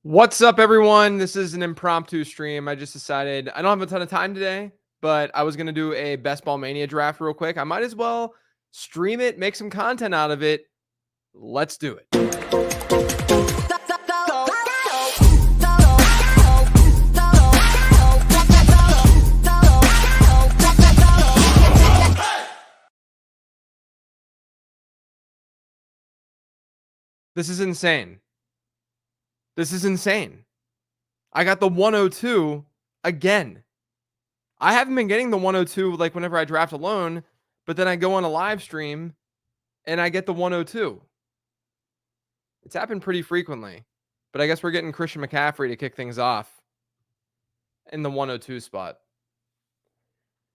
What's up, everyone? This is an impromptu stream. I just decided I don't have a ton of time today, but I was going to do a Best Ball Mania draft real quick. I might as well stream it, make some content out of it. Let's do it. This is insane. This is insane. I got the 102 again. I haven't been getting the 102 like whenever I draft alone, but then I go on a live stream and I get the 102. It's happened pretty frequently, but I guess we're getting Christian McCaffrey to kick things off in the 102 spot.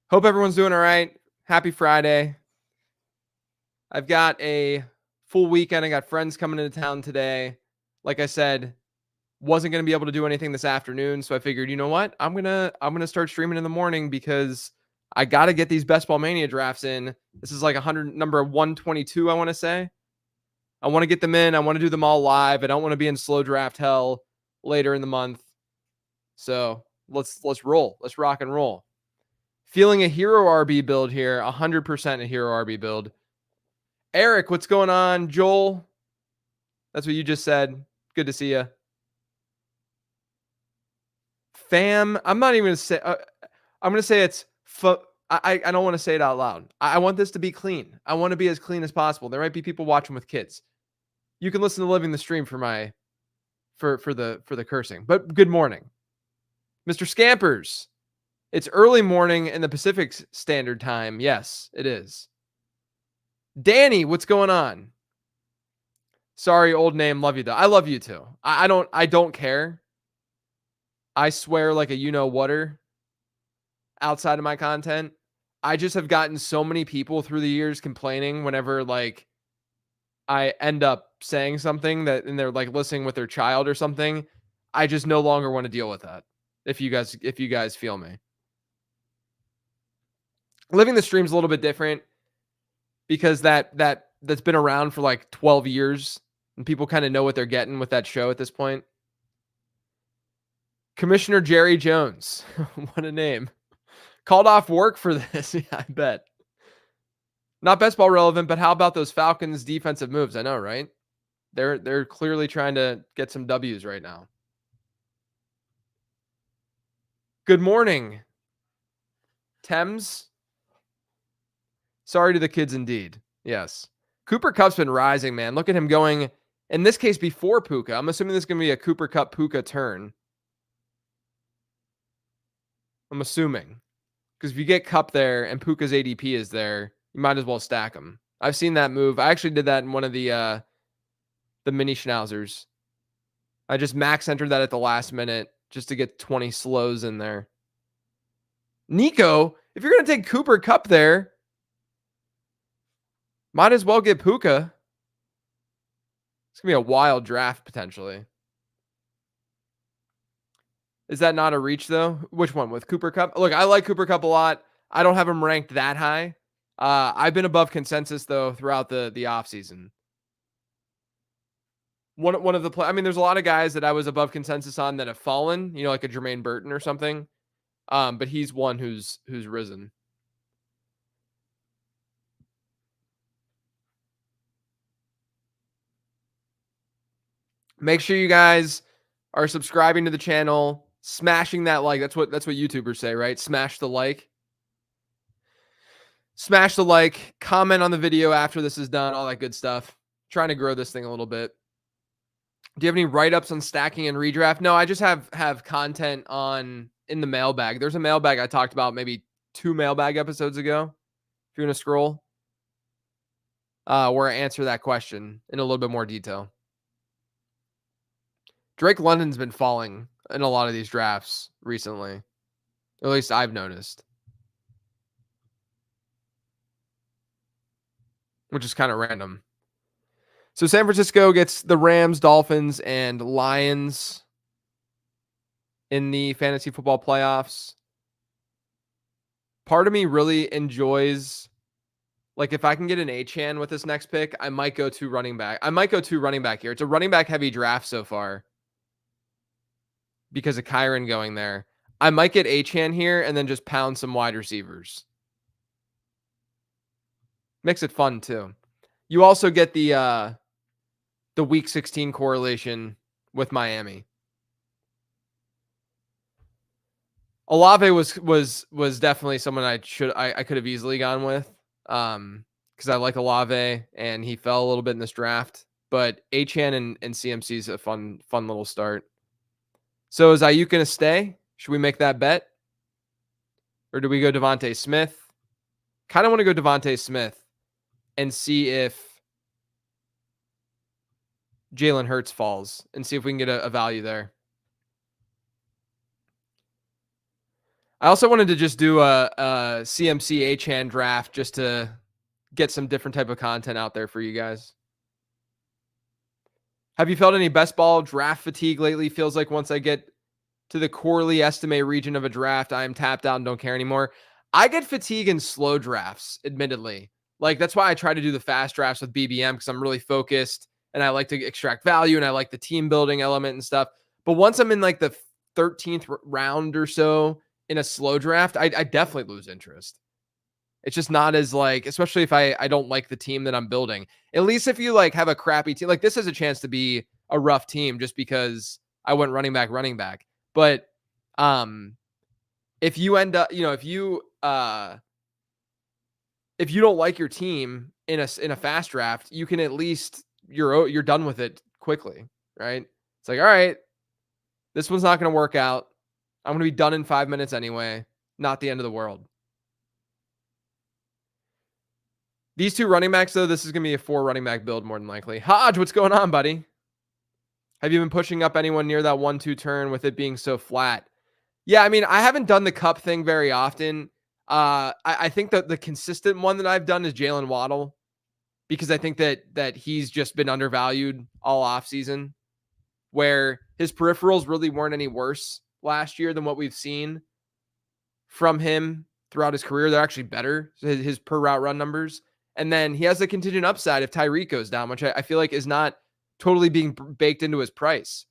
Hope everyone's doing all right. Happy Friday. I've got a full weekend. I got friends coming into town today. Like I said, wasn't going to be able to do anything this afternoon, so I figured, you know what? I'm going to start streaming in the morning because I got to get these Best Ball Mania drafts in. This is like number 122, I want to say. I want to get them in. I want to do them all live. I don't want to be in slow draft hell later in the month. So, let's roll. Let's rock and roll. Feeling a hero RB build here, 100% a hero RB build. Eric, what's going on? Joel, that's what you just said. Good to see you. Fam, I'm not even going to say, I'm going to say it's, I don't want to say it out loud. I want this to be clean. I want to be as clean as possible. There might be people watching with kids. You can listen to Living the Stream for the cursing. But good morning, Mr. Scampers. It's early morning in the Pacific Standard Time. Yes, it is. Danny, what's going on? Sorry, old name. Love you though. I love you too. I don't care. I swear like a you-know-whatter outside of my content. I just have gotten so many people through the years complaining whenever like I end up saying something that and they're like listening with their child or something. I just no longer want to deal with that. If you guys feel me. Living the Stream's a little bit different because that's been around for like 12 years and people kind of know what they're getting with that show at this point. Commissioner Jerry Jones. What a name. Called off work for this. Yeah, I bet. Not best ball relevant, but how about those Falcons defensive moves? I know, right? They're clearly trying to get some W's right now. Good morning, Thames. Sorry to the kids indeed. Yes. Cooper Kupp's been rising, man. Look at him going, in this case, before Puka. I'm assuming this is going to be a Cooper Kupp Puka turn. I'm assuming. Because if you get Kupp there and Puka's ADP is there, you might as well stack them. I've seen that move. I actually did that in one of the mini schnauzers. I just max entered that at the last minute just to get 20 slows in there. Nico, if you're going to take Cooper Kupp there, might as well get Puka. It's going to be a wild draft potentially. Is that not a reach though? Which one? With Cooper Kupp? Look, I like Cooper Kupp a lot. I don't have him ranked that high. I've been above consensus though throughout the offseason. One of the I mean, there's a lot of guys that I was above consensus on that have fallen, you know, like a Jermaine Burton or something. But he's one who's risen. Make sure you guys are subscribing to the channel, smashing that like. That's what YouTubers say, right? Smash the like. Smash the like, comment on the video after this is done, all that good stuff. Trying to grow this thing a little bit. Do you have any write-ups on stacking and redraft? No, I just have content on in the mailbag. There's a mailbag I talked about maybe 2 mailbag episodes ago. If you're going to scroll, where I answer that question in a little bit more detail. Drake London's been falling in a lot of these drafts recently. At least I've noticed. Which is kind of random. So San Francisco gets the Rams, Dolphins, and Lions in the fantasy football playoffs. Part of me really enjoys, like, if I can get an Achane with this next pick, I might go to running back. I might go to running back here. It's a running back heavy draft so far. because of Kyron going there. I might get Achane here and then just pound some wide receivers. Makes it fun too. You also get the week 16 correlation with Miami. Olave was definitely someone I could have easily gone with. Because I like Olave and he fell a little bit in this draft. But Achane and CMC is a fun little start. So is Ayuk gonna stay? Should we make that bet? Or do we go Devontae Smith? Kind of want to go Devontae Smith and see if Jalen Hurts falls and see if we can get a value there. I also wanted to just do a CMC Achane draft just to get some different type of content out there for you guys. Have you felt any best ball draft fatigue lately? Feels like once I get to the Corley estimate region of a draft, I am tapped out and don't care anymore. I get fatigue in slow drafts, admittedly. Like, that's why I try to do the fast drafts with BBM because I'm really focused and I like to extract value and I like the team building element and stuff. But once I'm in like the 13th round or so in a slow draft, I definitely lose interest. It's just not as like, especially if I don't like the team that I'm building. At least if you like have a crappy team, like this has a chance to be a rough team just because I went running back. But if you end up, if you don't like your team in a fast draft, you can at least you're done with it quickly, right? It's like, all right, this one's not going to work out. I'm going to be done in 5 minutes anyway. Not the end of the world. These two running backs, though, this is going to be a 4 running back build more than likely. Hodge, what's going on, buddy? Have you been pushing up anyone near that 1-2 turn with it being so flat? Yeah, I mean, I haven't done the cup thing very often. I think that the consistent one that I've done is Jalen Waddle because I think that he's just been undervalued all offseason, where his peripherals really weren't any worse last year than what we've seen from him throughout his career. They're actually better, his per route run numbers. And then he has a contingent upside if Tyreek goes down, which I feel like is not totally being baked into his price.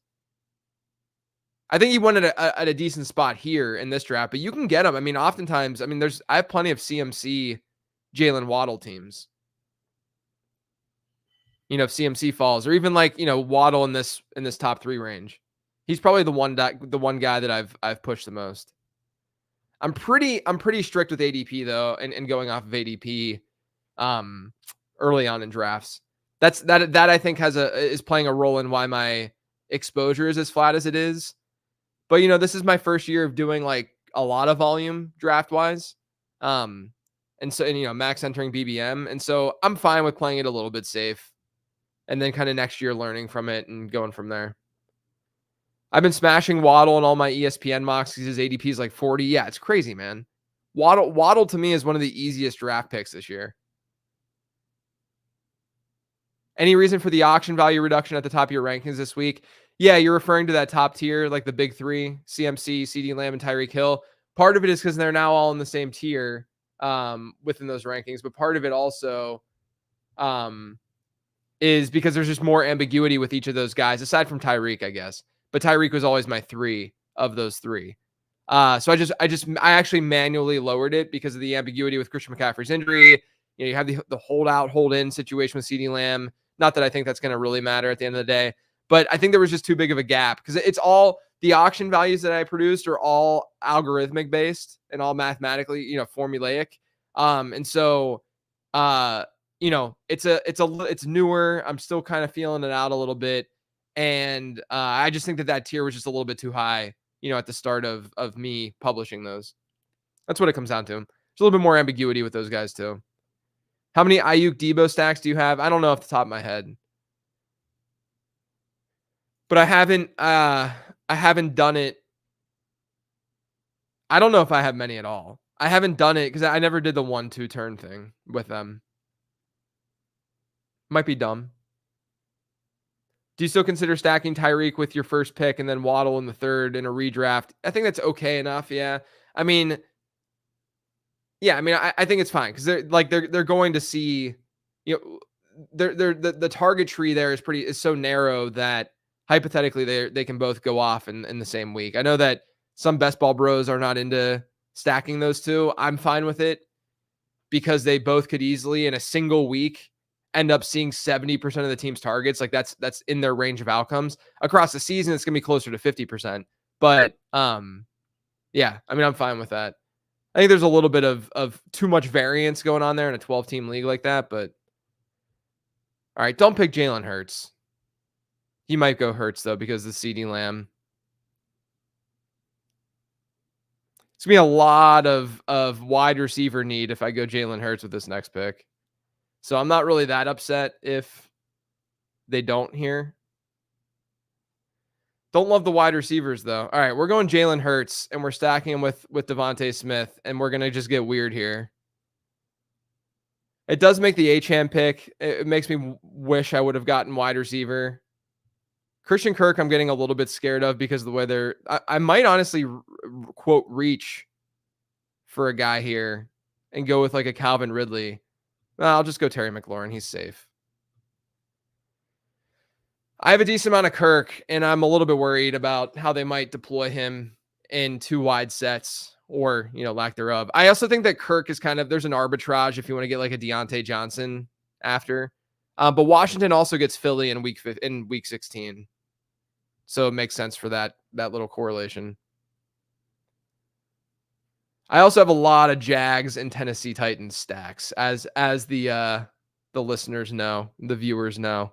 I think he went at a decent spot here in this draft, but you can get him. I mean, oftentimes, I have plenty of CMC Jalen Waddle teams. If CMC falls, or even like, Waddle in this top 3 range. He's probably the one guy that I've pushed the most. I'm pretty strict with ADP though, and going off of ADP early on in drafts. That I think is playing a role in why my exposure is as flat as it is. But this is my first year of doing like a lot of volume draft wise. And max entering BBM. And so I'm fine with playing it a little bit safe. And then kind of next year learning from it and going from there. I've been smashing Waddle in all my ESPN mocks because his ADP is like 40. Yeah, it's crazy, man. Waddle to me is one of the easiest draft picks this year. Any reason for the auction value reduction at the top of your rankings this week? Yeah, you're referring to that top tier, like the big 3, CMC, CeeDee Lamb, and Tyreek Hill. Part of it is because they're now all in the same tier within those rankings. But part of it also is because there's just more ambiguity with each of those guys, aside from Tyreek, I guess. But Tyreek was always my 3 of those 3. So I actually manually lowered it because of the ambiguity with Christian McCaffrey's injury. You have the hold in situation with CeeDee Lamb. Not that I think that's going to really matter at the end of the day, but I think there was just too big of a gap because it's all the auction values that I produced are all algorithmic based and all mathematically, formulaic. And so, it's newer. I'm still kind of feeling it out a little bit. And I just think that tier was just a little bit too high, at the start of me publishing those. That's what it comes down to. There's a little bit more ambiguity with those guys too. How many Ayuk Debo stacks do you have? I don't know off the top of my head. But I haven't done it. I don't know if I have many at all. I haven't done it because I never did the 1-2 turn thing with them. Might be dumb. Do you still consider stacking Tyreek with your first pick and then Waddle in the 3rd in a redraft? I think that's okay enough. Yeah. I think it's fine because they're going to see, the target tree there is so narrow that hypothetically they can both go off in the same week. I know that some best ball bros are not into stacking those two. I'm fine with it because they both could easily in a single week end up seeing 70% of the team's targets. Like that's in their range of outcomes. Across the season, it's gonna be closer to 50%. But yeah, I mean, I'm fine with that. I think there's a little bit of too much variance going on there in a 12-team league like that. But all right, don't pick Jalen Hurts. He might go Hurts though because of the CeeDee Lamb. It's gonna be a lot of wide receiver need if I go Jalen Hurts with this next pick. So I'm not really that upset if they don't here. Don't love the wide receivers though. All right, we're going Jalen Hurts and we're stacking him with Devontae Smith, and we're gonna just get weird here. It does make the Achane pick. It makes me wish I would have gotten wide receiver. Christian Kirk, I'm getting a little bit scared of because of the way they're. I might honestly quote reach for a guy here and go with like a Calvin Ridley. I'll just go Terry McLaurin. He's safe. I have a decent amount of Kirk, and I'm a little bit worried about how they might deploy him in two wide sets or, lack thereof. I also think that Kirk is there's an arbitrage if you want to get like a Deontay Johnson after. But Washington also gets Philly in week 16. So it makes sense for that little correlation. I also have a lot of Jags and Tennessee Titans stacks, as the listeners know, the viewers know.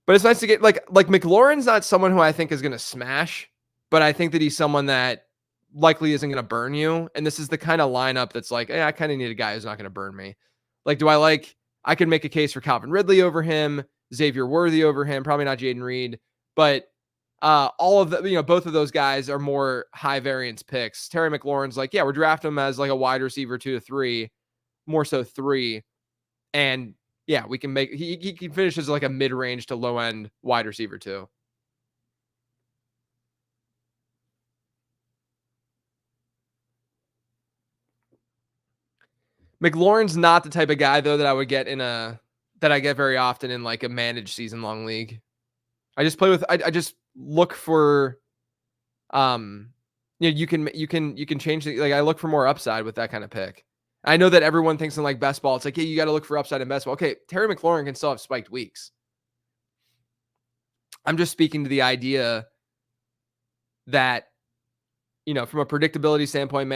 But it's nice to get like McLaurin's not someone who I think is going to smash, but I think that he's someone that likely isn't going to burn you. And this is the kind of lineup that's like, I kind of need a guy who's not going to burn me. Like, I could make a case for Calvin Ridley over him, Xavier Worthy over him, probably not Jaden Reed, but all of the, both of those guys are more high variance picks. Terry McLaurin's like, yeah, we're drafting him as like a wide receiver 2 to 3, more so 3. And yeah, we can make, he can finish as like a mid-range to low-end wide receiver 2. McLaurin's not the type of guy though that I would get that I get very often in like a managed season long league. I just play with, I just look for, you can change the, like I look for more upside with that kind of pick. I know that everyone thinks in like best ball, it's like, hey, you got to look for upside in best ball. Okay, Terry McLaurin can still have spiked weeks. I'm just speaking to the idea that, from a predictability standpoint,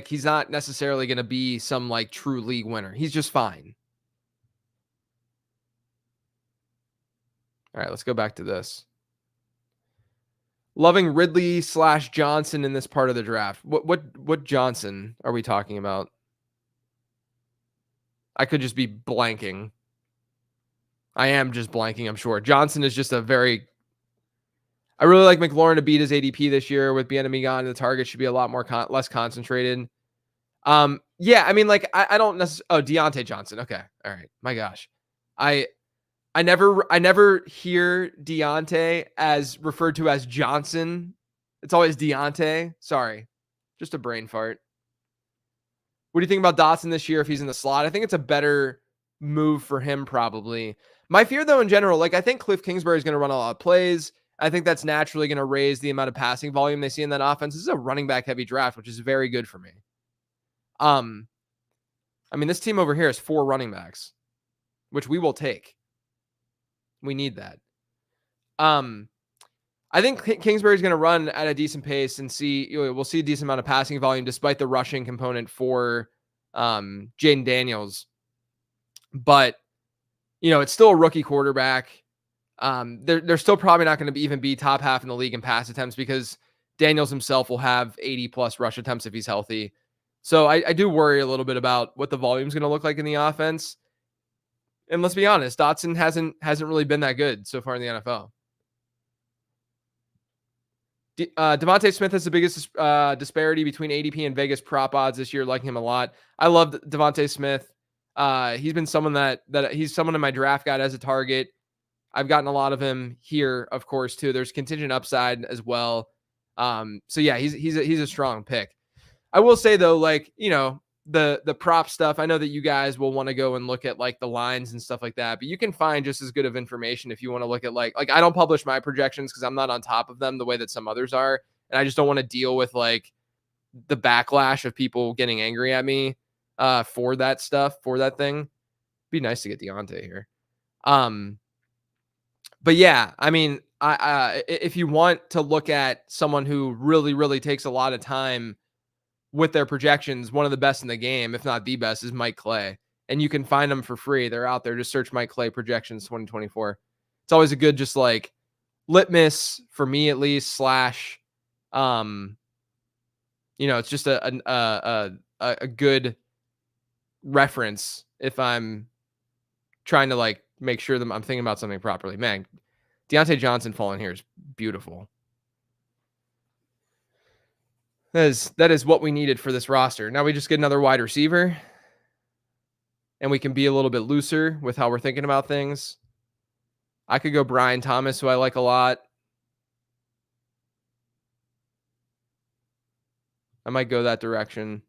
he's not necessarily going to be some like true league winner. He's just fine. All right, let's go back to this. Loving Ridley / Johnson in this part of the draft. What Johnson are we talking about? I could just be blanking. I am just blanking, I'm sure. Johnson is just I really like McLaurin to beat his ADP this year with Bieniemy gone. The target should be a lot more less concentrated. Yeah, I mean, like I don't necessarily. Oh, Deontay Johnson. Okay, all right. My gosh, I never hear Deontay as referred to as Johnson. It's always Deontay. Sorry, just a brain fart. What do you think about Dotson this year if he's in the slot? I think it's a better move for him probably. My fear though in general, like I think Cliff Kingsbury is going to run a lot of plays. I think that's naturally going to raise the amount of passing volume they see in that offense. This is a running back heavy draft, which is very good for me. I mean, this team over here has 4 running backs, which we will take. We need that. I think Kingsbury's going to run at a decent pace and we'll see a decent amount of passing volume despite the rushing component for Jaden Daniels. But, it's still a rookie quarterback. They're still probably not going to even be top half in the league in pass attempts because Daniels himself will have 80 plus rush attempts if he's healthy. So I do worry a little bit about what the volume is going to look like in the offense. And let's be honest, Dotson hasn't really been that good so far in the NFL. Devontae Smith has the biggest disparity between ADP and Vegas prop odds this year, liking him a lot. I love Devontae Smith. He's been someone that he's someone in my draft guide as a target. I've gotten a lot of him here, of course, too. There's contingent upside as well. So yeah, he's a strong pick. I will say though, like, the prop stuff. I know that you guys will want to go and look at like the lines and stuff like that, but you can find just as good of information if you want to look at like I don't publish my projections because I'm not on top of them the way that some others are, and I just don't want to deal with like the backlash of people getting angry at me for that stuff, for that thing. Be nice to get Deontay here. But yeah, I mean, if you want to look at someone who really, really takes a lot of time with their projections, one of the best in the game, if not the best, is Mike Clay. And you can find them for free. They're out there. Just search Mike Clay projections 2024. It's always a good, just like litmus for me at least, slash, it's just a good reference if I'm trying to like make sure that I'm thinking about something properly. Man, Deontay Johnson falling here is beautiful. That is what we needed for this roster. Now we just get another wide receiver, and we can be a little bit looser with how we're thinking about things. I could go Brian Thomas, who I like a lot. I might go that direction.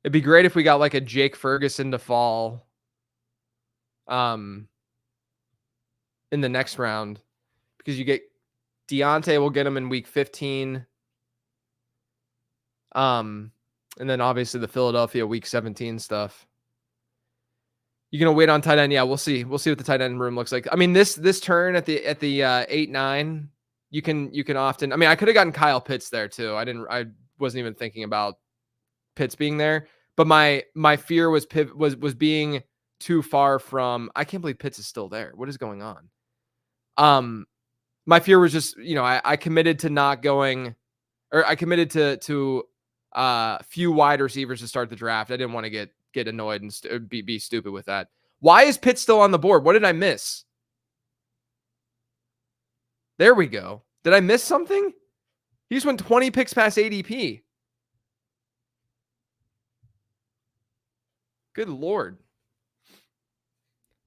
It'd be great if we got like a Jake Ferguson to fall in the next round, because you get Deontay will get him in week 15. And then obviously the Philadelphia week 17 stuff. You gonna wait on tight end? Yeah, we'll see. We'll see what the tight end room looks like. I mean, this turn at the 8-9, you can often. I mean, I could have gotten Kyle Pitts there too. I wasn't even thinking about Pitts being there. But my fear was being too far from. I can't believe Pitts is still there. What is going on? My fear was just, I committed to not going, or I committed to few wide receivers to start the draft. I didn't want to get annoyed and be stupid with that. Why is Pitt still on the board? What did I miss? There we go. Did I miss something? He just went 20 picks past ADP. Good Lord.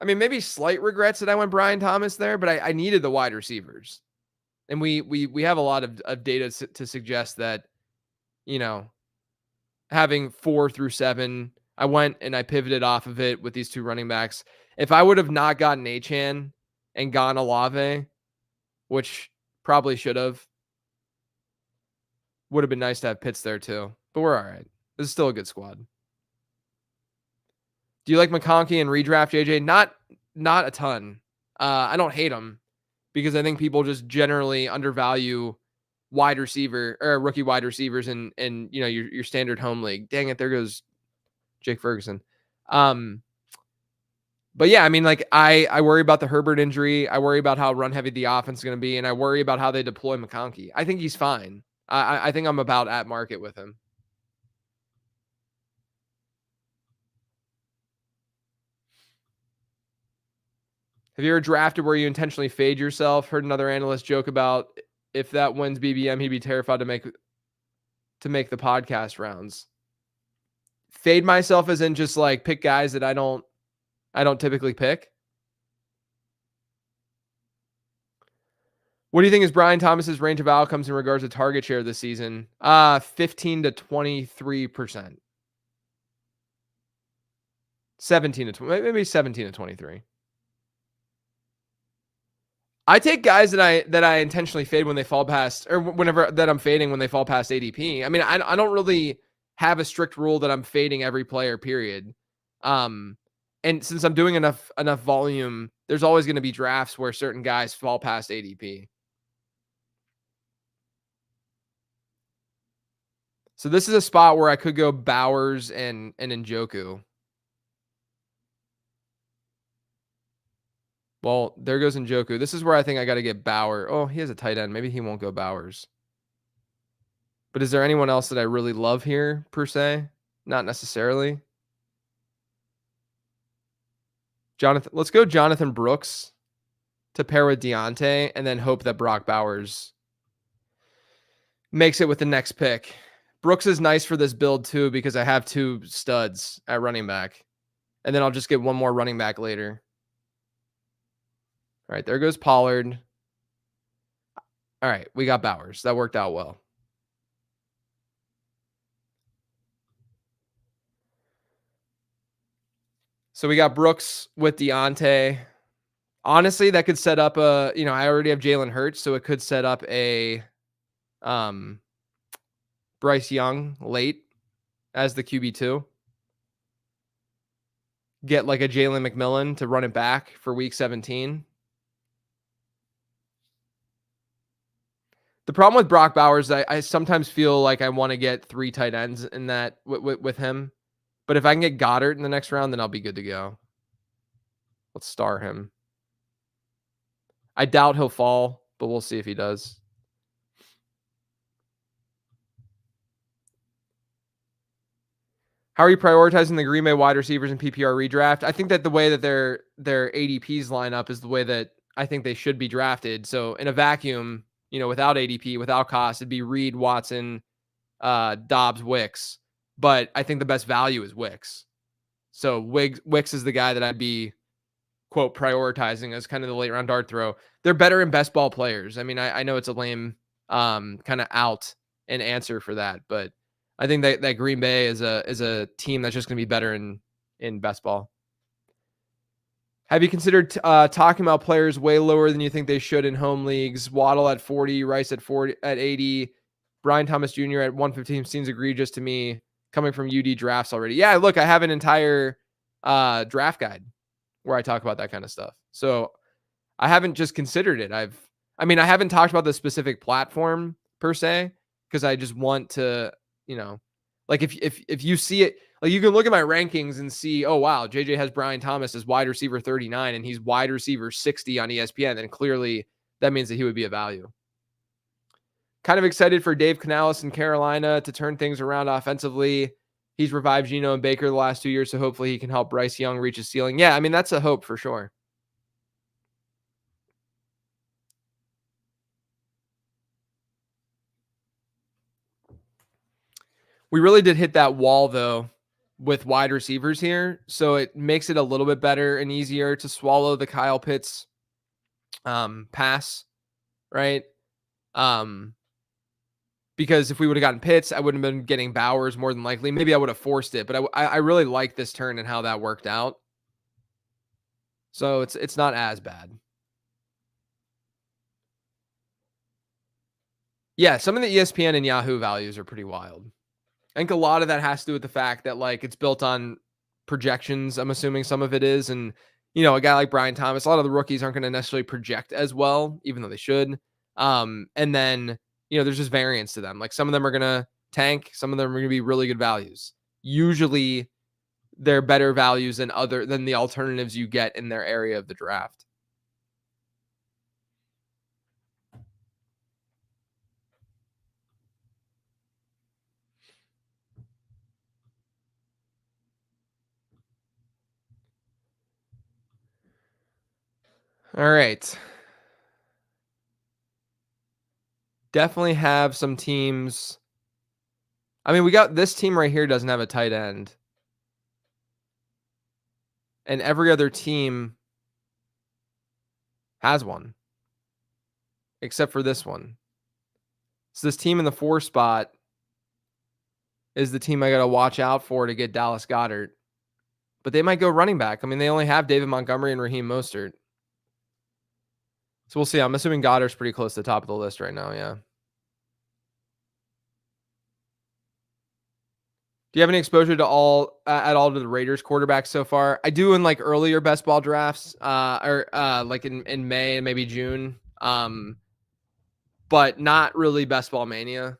I mean, maybe slight regrets that I went Brian Thomas there, but I needed the wide receivers. And we have a lot of data to suggest that, having 4 through 7, I went and I pivoted off of it with these two running backs. If I would have not gotten Achane and gone Olave, which probably should have, would have been nice to have Pitts there too. But we're all right. This is still a good squad. Do you like McConkey and redraft JJ? Not a ton. I don't hate him because I think people just generally undervalue wide receiver or rookie wide receivers in your standard home league. Dang it, there goes Jake Ferguson. But yeah, I mean, like I worry about the Herbert injury. I worry about how run heavy the offense is going to be, and I worry about how they deploy McConkey. I think he's fine. I think I'm about at market with him. Have you ever drafted where you intentionally fade yourself? Heard another analyst joke about if that wins BBM, he'd be terrified to make the podcast rounds. Fade myself as in just like pick guys that I don't typically pick. What do you think is Brian Thomas's range of outcomes in regards to target share this season? 15 to 23%. 17 to 20, maybe 17 to 23. I take guys that I intentionally fade when they fall past, or whenever that I'm fading when they fall past ADP. I mean, I don't really have a strict rule that I'm fading every player, period. And since I'm doing enough volume, there's always going to be drafts where certain guys fall past ADP. So this is a spot where I could go Bowers and Njoku. Well, there goes Njoku. This is where I think I got to get Bauer. Oh, he has a tight end. Maybe he won't go Bowers. But is there anyone else that I really love here, per se? Not necessarily. Let's go Jonathan Brooks to pair with Deontay, and then hope that Brock Bowers makes it with the next pick. Brooks is nice for this build, too, because I have 2 studs at running back. And then I'll just get one more running back later. All right, there goes Pollard. All right, we got Bowers. That worked out well. So we got Brooks with Deontay. Honestly, that could set up I already have Jalen Hurts, so it could set up a um, Bryce Young late as the QB2. Get like a Jalen McMillan to run it back for week 17. The problem with Brock Bowers, I sometimes feel like I want to get 3 tight ends in that with him. But if I can get Goddard in the next round, then I'll be good to go. Let's star him. I doubt he'll fall, but we'll see if he does. How are you prioritizing the Green Bay wide receivers in PPR redraft? I think that the way that their ADPs line up is the way that I think they should be drafted. So in a vacuum, without ADP, without cost, it'd be Reed, Watson, Dobbs, Wicks. But I think the best value is Wicks. So Wicks is the guy that I'd be, quote, prioritizing as kind of the late round dart throw. They're better in best ball players. I mean, I know it's a lame kind of out and answer for that, but I think that Green Bay is a team that's just going to be better in best ball. Have you considered talking about players way lower than you think they should in home leagues? Waddle at 40, Rice at 40 at 80, Brian Thomas Jr. at 115 seems egregious to me coming from UD drafts already. Yeah, look, I have an entire draft guide where I talk about that kind of stuff. So I haven't just considered it. I haven't talked about the specific platform per se because I just want to, like if you see it, like you can look at my rankings and see, oh wow, JJ has Brian Thomas as wide receiver 39 and he's wide receiver 60 on ESPN. Then clearly that means that he would be a value. Kind of excited for Dave Canales in Carolina to turn things around offensively. He's revived Geno and Baker the last 2 years, so hopefully he can help Bryce Young reach his ceiling. Yeah, I mean, that's a hope for sure. We really did hit that wall, though, with wide receivers here. So it makes it a little bit better and easier to swallow the Kyle Pitts pass, right? Because if we would have gotten Pitts, I wouldn't have been getting Bowers more than likely. Maybe I would have forced it, but I really like this turn and how that worked out. So it's not as bad. Yeah, some of the ESPN and Yahoo values are pretty wild. I think a lot of that has to do with the fact that like it's built on projections. I'm assuming some of it is, and a guy like Brian Thomas, a lot of the rookies aren't going to necessarily project as well, even though they should. And then there's just variance to them. Like some of them are going to tank, some of them are going to be really good values. Usually, they're better values than the alternatives you get in their area of the draft. All right. Definitely have some teams. I mean, we got this team right here doesn't have a tight end. And every other team has one. Except for this one. So this team in the 4 spot is the team I got to watch out for to get Dallas Goedert. But they might go running back. I mean, they only have David Montgomery and Raheem Mostert. So we'll see. I'm assuming Goddard's pretty close to the top of the list right now, yeah. Do you have any exposure to at all to the Raiders quarterbacks so far? I do in like earlier best ball drafts, or like in May and maybe June. But not really best ball mania.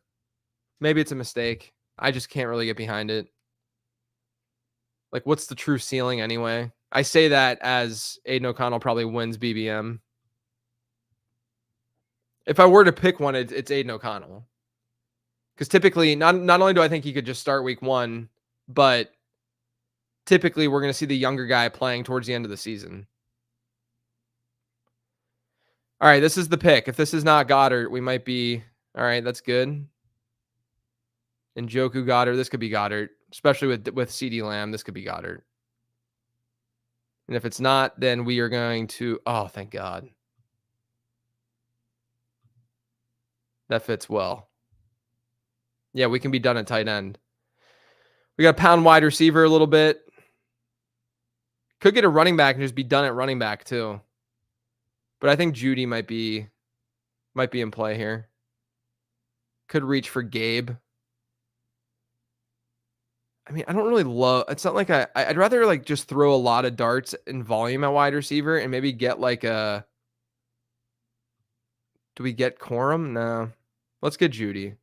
Maybe it's a mistake. I just can't really get behind it. Like, what's the true ceiling anyway? I say that as Aiden O'Connell probably wins BBM. If I were to pick one, it's Aiden O'Connell. Because typically, not only do I think he could just start week 1, but typically we're going to see the younger guy playing towards the end of the season. All right, this is the pick. If this is not Goddard, we might be... All right, that's good. Njoku Goddard. This could be Goddard. Especially with CeeDee Lamb, this could be Goddard. And if it's not, then we are going to... Oh, thank God. That fits well. Yeah, we can be done at tight end. We got to pound wide receiver a little bit. Could get a running back and just be done at running back too. But I think Judy might be in play here. Could reach for Gabe. I mean, I don't really love. It's not like I'd rather like just throw a lot of darts in volume at wide receiver and maybe get like a. Do we get Corum? No. Let's get Judy.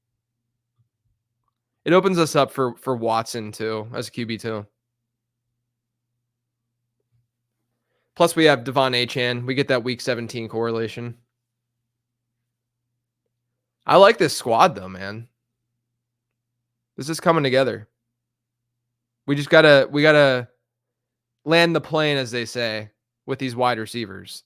It opens us up for Watson too as a QB too. Plus we have Devon Achane. We get that week 17 correlation. I like this squad though, man. This is coming together. We gotta land the plane, as they say, with these wide receivers.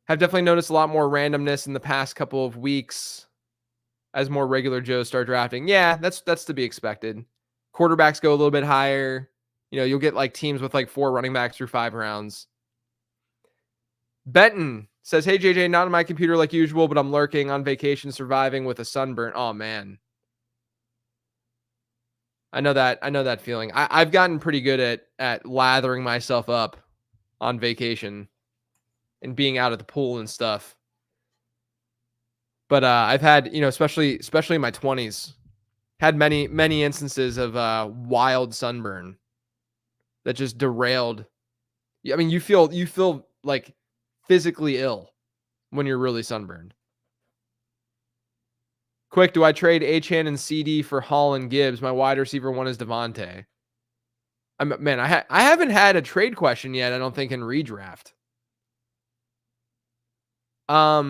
Have definitely noticed a lot more randomness in the past couple of weeks as more regular Joes start drafting. Yeah, that's to be expected. Quarterbacks go a little bit higher. You know, you'll get like teams with like 4 running backs through 5 rounds. Benton says, "Hey JJ, not on my computer like usual, but I'm lurking on vacation, surviving with a sunburn." Oh man, I know that feeling. I've gotten pretty good at lathering myself up on vacation and being out at the pool and stuff. But I've had, you know, especially in my 20s, had many instances of wild sunburn that just derailed. I mean, you feel like physically ill when you're really sunburned. Quick, do I trade Achane and CD for Hall and Gibbs? My wide receiver one is Devontae. Man, I haven't had a trade question yet, I don't think, in redraft. I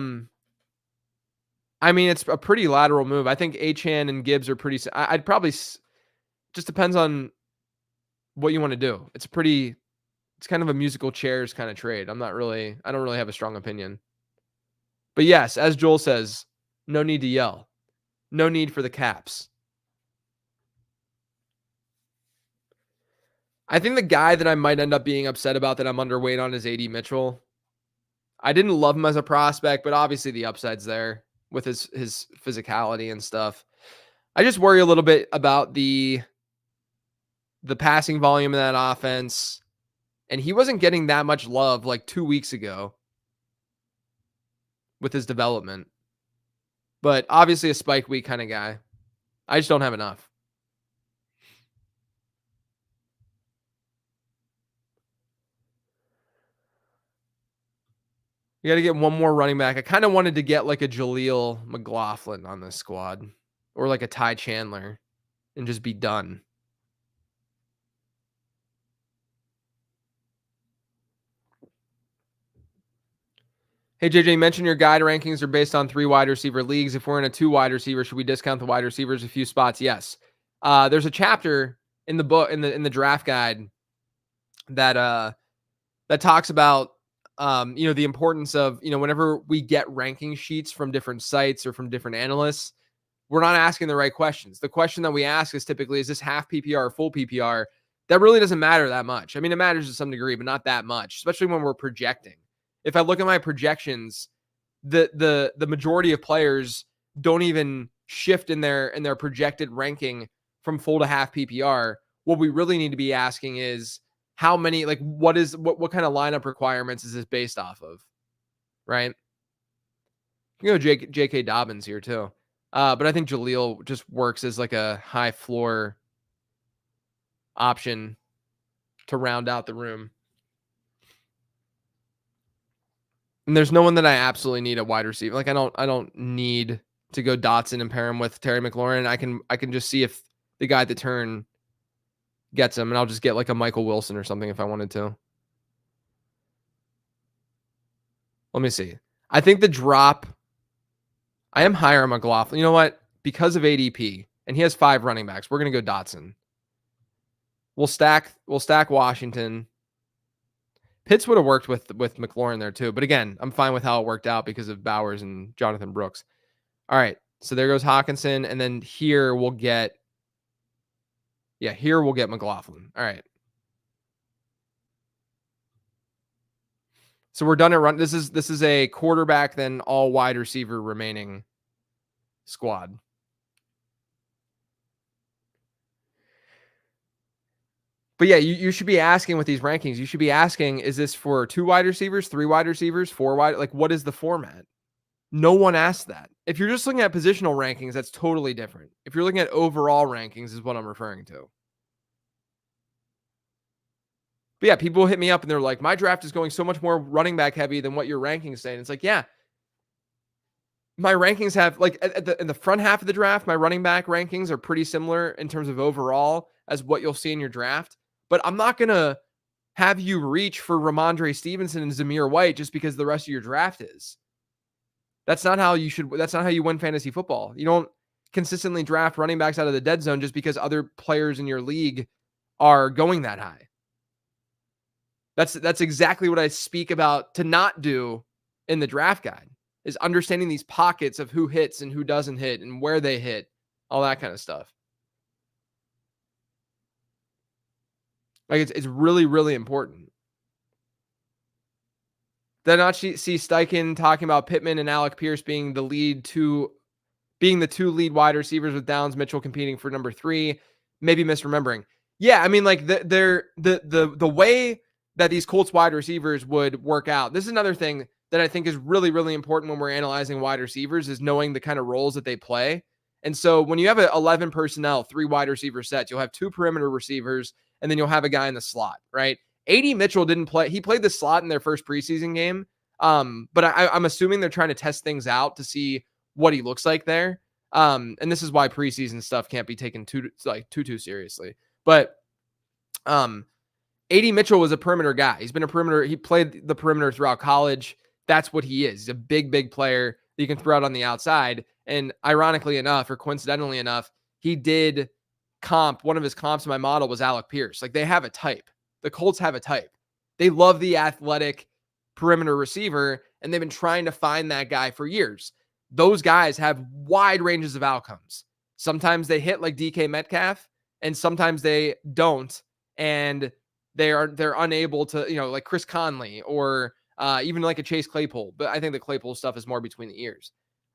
mean, it's a pretty lateral move. I think Achane and Gibbs are pretty. I'd probably just depends on what you want to do. It's kind of a musical chairs kind of trade. I don't really have a strong opinion. But yes, as Joel says, no need to yell. No need for the caps. I think the guy that I might end up being upset about that I'm underweight on is AD Mitchell. I didn't love him as a prospect, but obviously the upside's there with his physicality and stuff. I just worry a little bit about the passing volume in that offense. And he wasn't getting that much love like 2 weeks ago with his development. But obviously a spike week kind of guy. I just don't have enough. You got to get one more running back. I kind of wanted to get like a Jaleel McLaughlin on this squad or like a Ty Chandler and just be done. Hey, JJ, mention your guide rankings are based on 3 wide receiver leagues. If we're in a 2 wide receiver, should we discount the wide receivers a few spots? Yes. There's a chapter in the book, in the draft guide that talks about, the importance of, whenever we get ranking sheets from different sites or from different analysts, we're not asking the right questions. The question that we ask is typically, is this half PPR or full PPR? That really doesn't matter that much. I mean, it matters to some degree, but not that much, especially when we're projecting. If I look at my projections, the majority of players don't even shift in their projected ranking from full to half PPR. What we really need to be asking is how many, like, what kind of lineup requirements is this based off of, right? You know, J.K. Dobbins here too, but I think Jaleel just works as like a high floor option to round out the room. And there's no one that I absolutely need a wide receiver. Like I don't need to go Dotson and pair him with Terry McLaurin. I can just see if the guy at the turn gets him, and I'll just get like a Michael Wilson or something if I wanted to. Let me see. I think the drop. I am higher on McLaughlin. You know what? Because of ADP, and he has 5 running backs, we're gonna go Dotson. We'll stack Washington. Pitts would have worked with McLaurin there too, but again, I'm fine with how it worked out because of Bowers and Jonathan Brooks. All right, so there goes Hawkinson, and then here we'll get McLaughlin. All right. So we're done at run. This is a quarterback, then all wide receiver remaining squad. But yeah, you should be asking with these rankings. You should be asking, is this for 2 wide receivers, 3 wide receivers, 4 wide? Like, what is the format? No one asked that. If you're just looking at positional rankings, that's totally different. If you're looking at overall rankings, is what I'm referring to. But yeah, people hit me up and they're like, my draft is going so much more running back heavy than what your rankings say. And it's like, yeah, my rankings have like in the front half of the draft, my running back rankings are pretty similar in terms of overall as what you'll see in your draft. But I'm not gonna have you reach for Ramondre Stevenson and Zamir White just because the rest of your draft is. That's not how you should. That's not how you win fantasy football. You don't consistently draft running backs out of the dead zone just because other players in your league are going that high. That's exactly what I speak about to not do in the draft guide, is understanding these pockets of who hits and who doesn't hit and where they hit, all that kind of stuff. Like it's really, really important. Did I not see Steichen talking about Pittman and Alec Pierce being the two lead wide receivers with Downs, Mitchell competing for number 3, maybe misremembering. Yeah, I mean, like the way that these Colts wide receivers would work out. This is another thing that I think is really, really important when we're analyzing wide receivers, is knowing the kind of roles that they play. And so when you have a 11 personnel, 3 wide receiver sets, you'll have 2 perimeter receivers, and then you'll have a guy in the slot, right? AD Mitchell didn't play. He played the slot in their first preseason game. But I'm assuming they're trying to test things out to see what he looks like there. And this is why preseason stuff can't be taken too seriously. But AD Mitchell was a perimeter guy. He's been a perimeter. He played the perimeter throughout college. That's what he is. He's a big, big player that you can throw out on the outside. And ironically enough, or coincidentally enough, he did one of his comps in my model was Alec Pierce. Like, they have a type. The Colts have a type. They love the athletic perimeter receiver, and they've been trying to find that guy for years. Those guys have wide ranges of outcomes. Sometimes they hit like DK Metcalf, and sometimes they don't, and they're unable to, like Chris Conley or even like a Chase Claypool. But I think the Claypool stuff is more between the ears.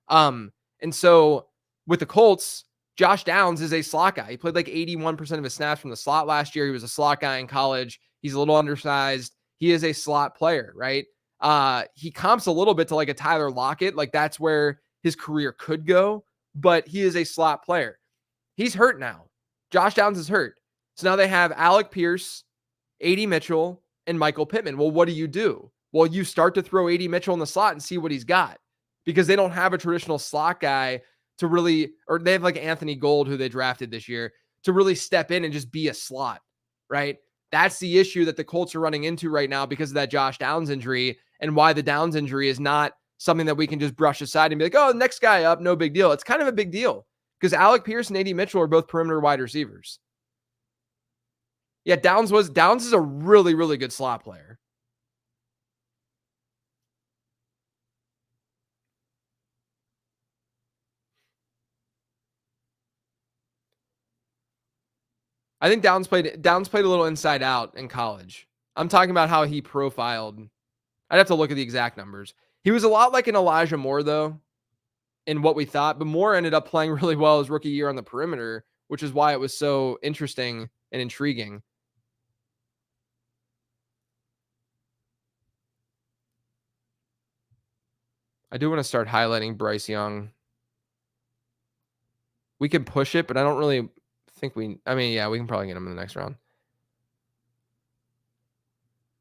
And so with the Colts, Josh Downs is a slot guy. He played like 81% of his snaps from the slot last year. He was a slot guy in college. He's a little undersized. He is a slot player, right? He comps a little bit to like a Tyler Lockett. Like, that's where his career could go, but he is a slot player. He's hurt now. Josh Downs is hurt. So now they have Alec Pierce, AD Mitchell, and Michael Pittman. Well, what do? Well, you start to throw AD Mitchell in the slot and see what he's got, because they don't have a traditional slot guy to really, or they have like Anthony Gold, who they drafted this year, to really step in and just be a slot, right? That's the issue that the Colts are running into right now because of that Josh Downs injury, and why the Downs injury is not something that we can just brush aside and be like, oh, next guy up, no big deal. It's kind of a big deal because Alec Pierce and AD Mitchell are both perimeter wide receivers. Yeah, Downs is a really, really good slot player. I think Downs played a little inside out in college. I'm talking about how he profiled. I'd have to look at the exact numbers. He was a lot like an Elijah Moore, though, in what we thought, but Moore ended up playing really well his rookie year on the perimeter, which is why it was so interesting and intriguing. I do want to start highlighting Bryce Young. We can push it, but I don't really think we can probably get him in the next round.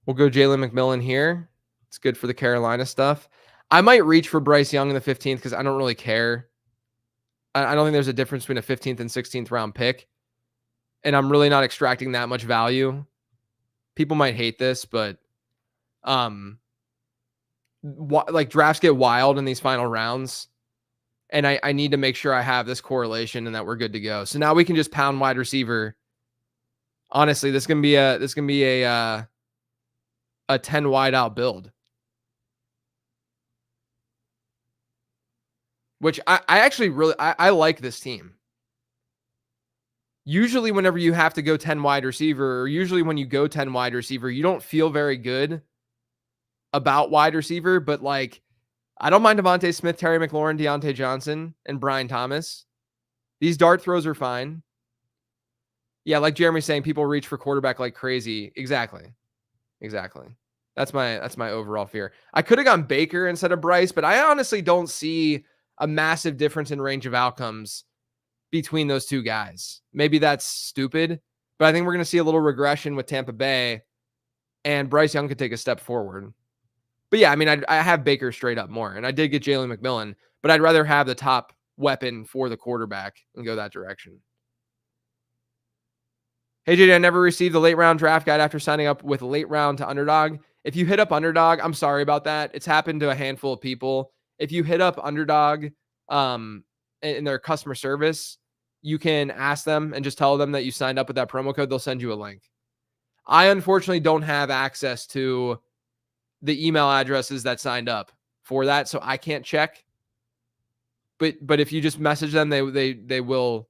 We'll go Jalen McMillan here. It's good for the Carolina stuff. I might reach for Bryce Young in the 15th because I don't really care. I don't think there's a difference between a 15th and 16th round pick. And I'm really not extracting that much value. People might hate this, but like, drafts get wild in these final rounds. And I need to make sure I have this correlation and that we're good to go. So now we can just pound wide receiver. Honestly, this can be a 10 wide out build. Which I actually really I like this team. Usually whenever you have to go 10 wide receiver, or usually when you go 10 wide receiver, you don't feel very good about wide receiver, but like I don't mind Devontae Smith, Terry McLaurin, Deontay Johnson, and Brian Thomas. These dart throws are fine. Yeah, like Jeremy's saying, people reach for quarterback like crazy. Exactly. Exactly. That's my overall fear. I could have gone Baker instead of Bryce, but I honestly don't see a massive difference in range of outcomes between those two guys. Maybe that's stupid, but I think we're going to see a little regression with Tampa Bay, and Bryce Young could take a step forward. But yeah, I mean, I have Baker straight up more, and I did get Jalen McMillan, but I'd rather have the top weapon for the quarterback and go that direction. Hey, JD, I never received the late round draft guide after signing up with late round to Underdog. If you hit up Underdog, I'm sorry about that. It's happened to a handful of people. If you hit up Underdog in their customer service, you can ask them and just tell them that you signed up with that promo code. They'll send you a link. I unfortunately don't have access to the email addresses that signed up for that, so I can't check. But if you just message them, they will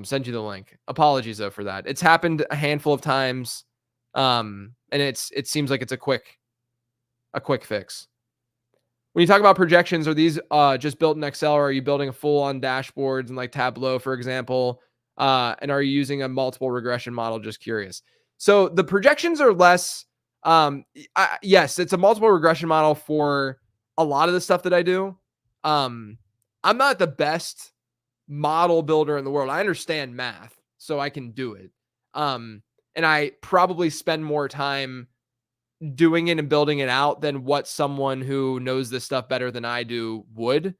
send you the link. Apologies though for that. It's happened a handful of times. And it seems like it's a quick fix. When you talk about projections, are these just built in Excel, or are you building a full on dashboards and like Tableau, for example? And are you using a multiple regression model? Just curious. So the projections are less, yes, it's a multiple regression model for a lot of the stuff that I do. I'm not the best model builder in the world. I understand math, so I can do it. And I probably spend more time doing it and building it out than what someone who knows this stuff better than I do would.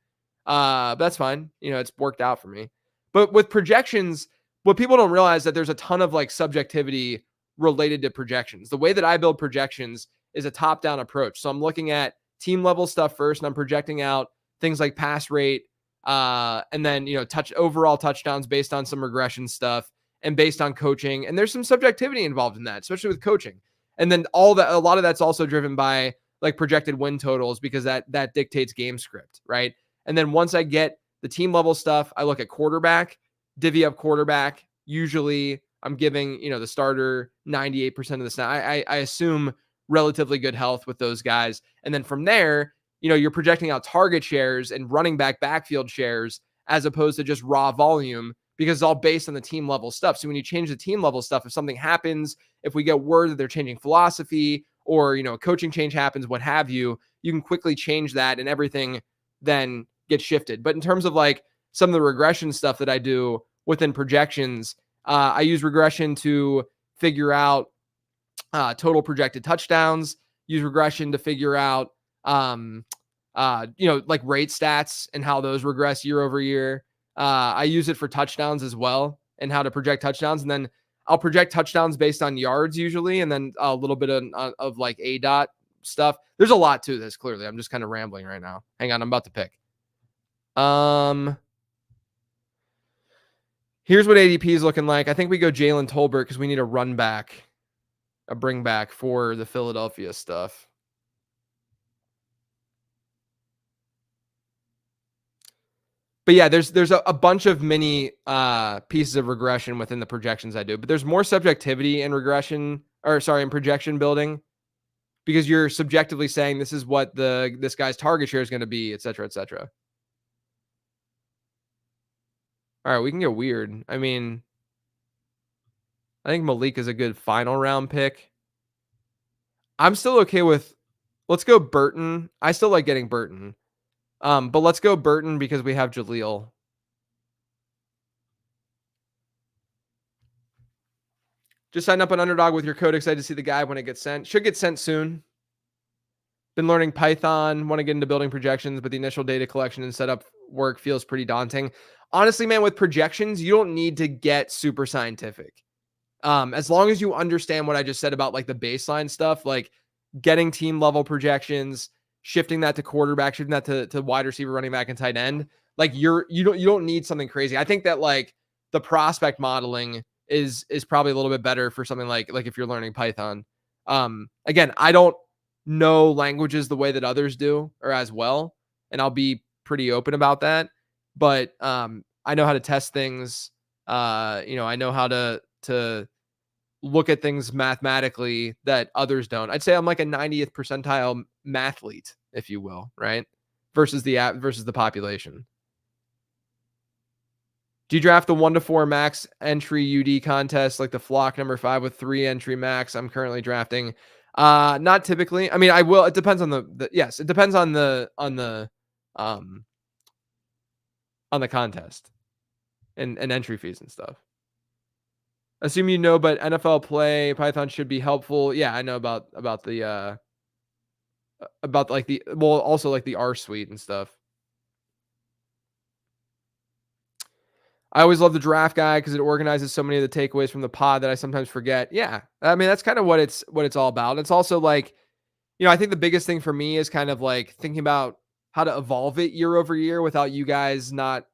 But that's fine. It's worked out for me. But with projections, what people don't realize that there's a ton of like subjectivity related to projections. The way that I build projections is a top-down approach. So I'm looking at team level stuff first, and I'm projecting out things like pass rate, and then overall touchdowns based on some regression stuff and based on coaching. And there's some subjectivity involved in that, especially with coaching. And then a lot of that's also driven by like projected win totals, because that dictates game script, right? And then once I get the team level stuff, I look at quarterback, divvy up quarterback. Usually I'm giving, the starter 98% of the snap. I assume relatively good health with those guys. And then from there, you're projecting out target shares and running backfield shares as opposed to just raw volume, because it's all based on the team level stuff. So when you change the team level stuff, if something happens, if we get word that they're changing philosophy, or, a coaching change happens, what have you, you can quickly change that and everything then gets shifted. But in terms of like some of the regression stuff that I do within projections, I use regression to figure out total projected touchdowns, use regression to figure out, like rate stats and how those regress year over year. I use it for touchdowns as well, and how to project touchdowns. And then I'll project touchdowns based on yards usually, and then a little bit of like ADOT stuff. There's a lot to this. Clearly, I'm just kind of rambling right now. Hang on, I'm about to pick. Here's what ADP is looking like. I think we go Jalen Tolbert because we need a bring back for the Philadelphia stuff. But yeah, there's a bunch of mini pieces of regression within the projections I do, but there's more subjectivity in in projection building, because you're subjectively saying this is what this guy's target share is going to be, et cetera, et cetera. All right, we can get weird. I mean, I think Malik is a good final round pick. I'm still okay with, let's go Burton. I still like getting Burton. But let's go Burton because we have Jaleel. Just sign up on Underdog with your code. Excited to see the guide when it gets sent. Should get sent soon. Been learning Python. Want to get into building projections, but the initial data collection and setup work feels pretty daunting. Honestly, man, with projections, you don't need to get super scientific. As long as you understand what I just said about like the baseline stuff, like getting team level projections, shifting that to quarterback, shifting that to wide receiver, running back, and tight end. Like you don't need something crazy. I think that like the prospect modeling is probably a little bit better for something like if you're learning Python. Again, I don't know languages the way that others do or as well, and I'll be pretty open about that. But I know how to test things. I know how to look at things mathematically that others don't. I'd say I'm like a 90th percentile mathlete, if you will, right? Versus the population. Do you draft the 1 to 4 max entry UD contest like the flock number 5 with 3 entry max? I'm currently drafting. Not typically. I mean, I will. It depends on yes, it depends um on the contest and entry fees and stuff. Assume you know, but NFL play Python should be helpful. Yeah, I know about like also like the R suite and stuff. I always love the draft guide because it organizes so many of the takeaways from the pod that I sometimes forget. Yeah. I mean, that's kind of what it's all about. It's also like, I think the biggest thing for me is kind of like thinking about how to evolve it year over year without you guys like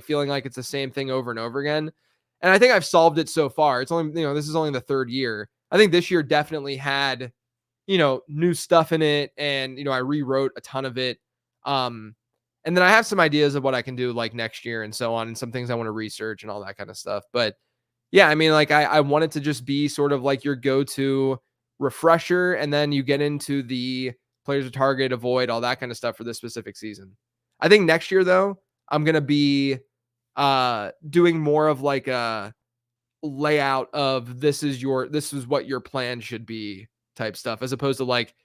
feeling like it's the same thing over and over again. And I think I've solved it so far. It's only, this is only the 3rd year. I think this year definitely had, new stuff in it, and I rewrote a ton of it. And then I have some ideas of what I can do like next year and so on, and some things I want to research and all that kind of stuff. But yeah, I mean, like I want it to just be sort of like your go-to refresher, and then you get into the players to target, avoid, all that kind of stuff for this specific season. I think next year though, I'm gonna be doing more of like a layout of this is what your plan should be type stuff, as opposed to like,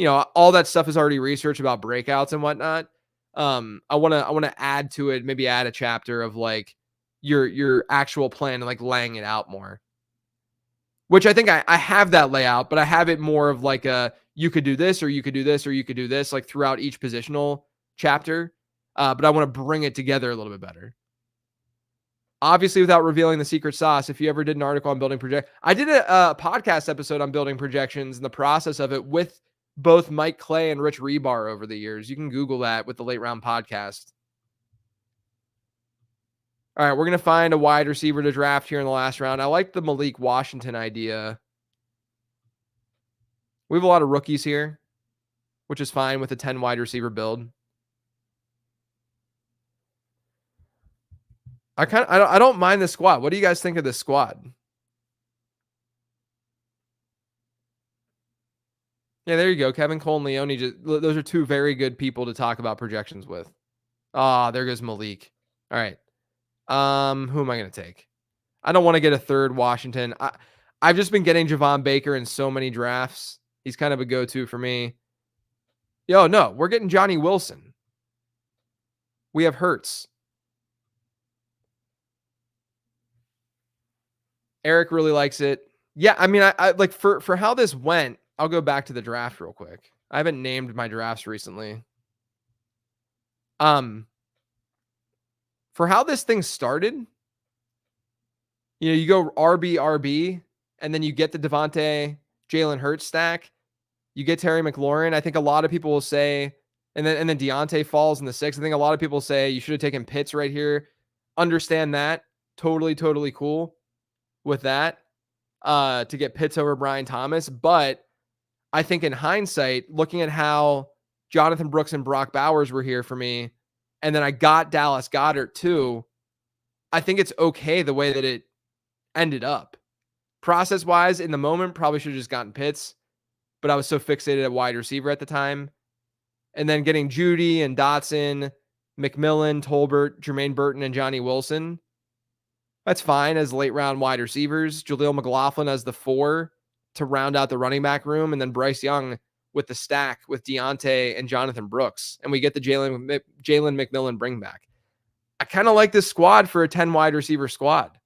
all that stuff is already researched about breakouts and whatnot. I want to add to it, maybe add a chapter of like your actual plan and like laying it out more. Which I think I have that layout, but I have it more of like you could do this, or you could do this, or you could do this, like throughout each positional chapter. But I want to bring it together a little bit better. Obviously, without revealing the secret sauce, if you ever did an article on building I did a podcast episode on building projections and the process of it with both Mike Clay and Rich Rebar over the years. You can Google that with the Late Round Podcast. All right, we're going to find a wide receiver to draft here in the last round. I like the Malik Washington idea. We have a lot of rookies here, which is fine with a 10 wide receiver build. I don't mind the squad. What do you guys think of this squad? Yeah, there you go. Kevin Cole and Leone. Those are 2 very good people to talk about projections with. There goes Malik. All right. Who am I going to take? I don't want to get a 3rd Washington. I've just been getting Javon Baker in so many drafts. He's kind of a go-to for me. No, we're getting Johnny Wilson. We have Hurts. Eric really likes it. Yeah, I mean, I like for how this went, I'll go back to the draft real quick. I haven't named my drafts recently. For how this thing started, you go RB, and then you get the Devontae, Jalen Hurts stack. You get Terry McLaurin. I think a lot of people will say, and then Deontay falls in the 6th. I think a lot of people say you should have taken Pitts right here. Understand that. Totally cool with that. To get Pitts over Brian Thomas. But I think in hindsight, looking at how Jonathan Brooks and Brock Bowers were here for me, and then I got Dallas Goedert too, I think it's okay the way that it ended up. Process-wise, in the moment, probably should have just gotten Pitts, but I was so fixated at wide receiver at the time. And then getting Judy and Dotson, McMillan, Tolbert, Jermaine Burton, and Johnny Wilson, that's fine as late round wide receivers. Jaleel McLaughlin as the 4 to round out the running back room, and then Bryce Young with the stack with Deontay and Jonathan Brooks. And we get the Jalen McMillan bring back. I kind of like this squad for a 10 wide receiver squad.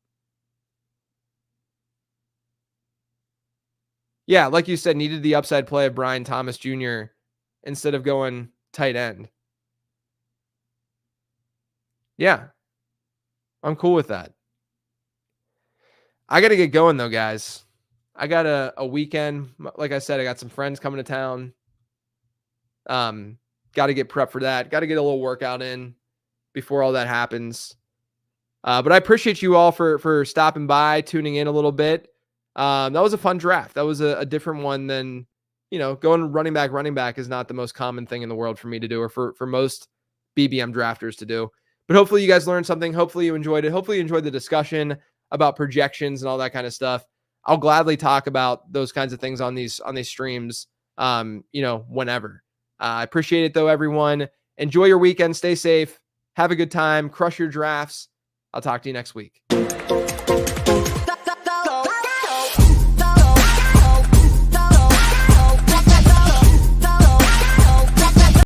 Yeah, like you said, needed the upside play of Brian Thomas Jr. instead of going tight end. Yeah, I'm cool with that. I got to get going though, guys. I got a weekend. Like I said, I got some friends coming to town. Got to get prepped for that. Got to get a little workout in before all that happens. But I appreciate you all for stopping by, tuning in a little bit. That was a fun draft. That was a different one than, going running back is not the most common thing in the world for me to do, or for most BBM drafters to do. But hopefully you guys learned something. Hopefully you enjoyed it. Hopefully you enjoyed the discussion about projections and all that kind of stuff. I'll gladly talk about those kinds of things on these streams, whenever. I appreciate it though, everyone. Enjoy your weekend. Stay safe. Have a good time. Crush your drafts. I'll talk to you next week.